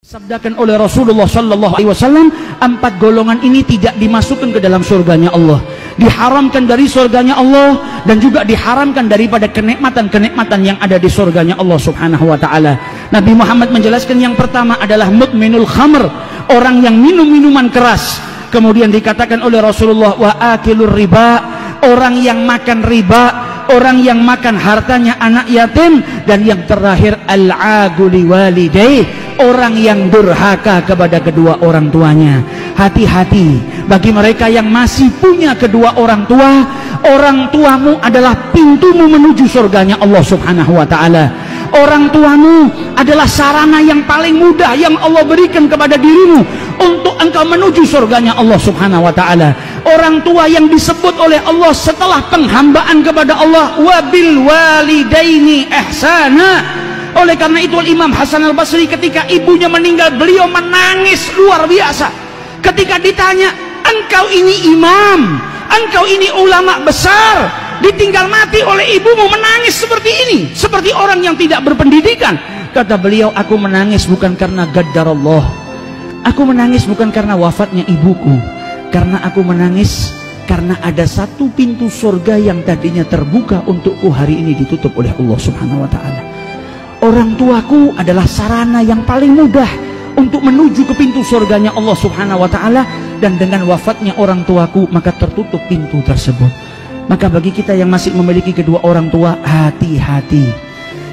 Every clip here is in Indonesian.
Sabdakan oleh Rasulullah Sallallahu Alaihi Wasallam, 4 golongan ini tidak dimasukkan ke dalam surganya Allah, diharamkan dari surganya Allah, dan juga diharamkan daripada kenikmatan-kenikmatan yang ada di surganya Allah Subhanahu Wa Taala. Nabi Muhammad menjelaskan yang pertama adalah mudminul khamr, orang yang minum minuman keras. Kemudian dikatakan oleh Rasulullah, wa akilur riba, orang yang makan riba, orang yang makan hartanya anak yatim, dan yang terakhir al-aguli walidayh, orang yang durhaka kepada kedua orang tuanya. Hati-hati bagi mereka yang masih punya kedua orang tua. Orang tuamu adalah pintumu menuju surganya Allah Subhanahu Wa Taala. Orang tuamu adalah sarana yang paling mudah yang Allah berikan kepada dirimu untuk engkau menuju surganya Allah Subhanahu Wa Taala. Orang tua yang disebut oleh Allah setelah penghambaan kepada Allah, wabil walidaini ihsana. Oleh karena itu Imam Hasan Al-Basri ketika ibunya meninggal, beliau menangis luar biasa. Ketika ditanya, engkau ini imam, engkau ini ulama besar, ditinggal mati oleh ibumu, menangis seperti ini, seperti orang yang tidak berpendidikan. Kata beliau, aku menangis bukan karena gaddar Allah, aku menangis bukan karena wafatnya ibuku, karena aku menangis karena ada satu pintu surga yang tadinya terbuka untukku hari ini ditutup oleh Allah Subhanahu Wa Taala. Orang tuaku adalah sarana yang paling mudah untuk menuju ke pintu surganya Allah Subhanahu Wa Taala, dan dengan wafatnya orang tuaku maka tertutup pintu tersebut. Maka bagi kita yang masih memiliki kedua orang tua, hati-hati.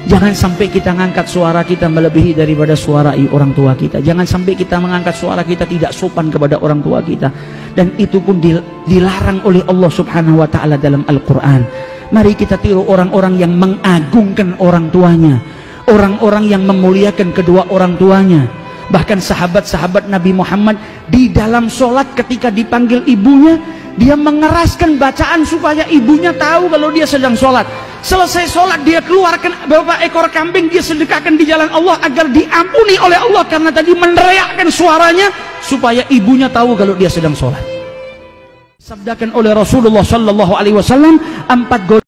Jangan sampai kita mengangkat suara kita melebihi daripada suara orang tua kita. Jangan sampai kita mengangkat suara kita tidak sopan kepada orang tua kita. Dan itu pun dilarang oleh Allah Subhanahu Wa Taala dalam Al-Quran. Mari kita tiru orang-orang yang mengagungkan orang tuanya, orang-orang yang memuliakan kedua orang tuanya. Bahkan sahabat-sahabat Nabi Muhammad di dalam sholat ketika dipanggil ibunya, dia mengeraskan bacaan supaya ibunya tahu kalau dia sedang sholat. Selesai sholat dia keluarkan beberapa ekor kambing, dia sedekahkan di jalan Allah agar diampuni oleh Allah, karena tadi meneriakkan suaranya supaya ibunya tahu kalau dia sedang sholat. Sabdakan oleh Rasulullah Sallallahu Alaihi Wasallam, 4 golongan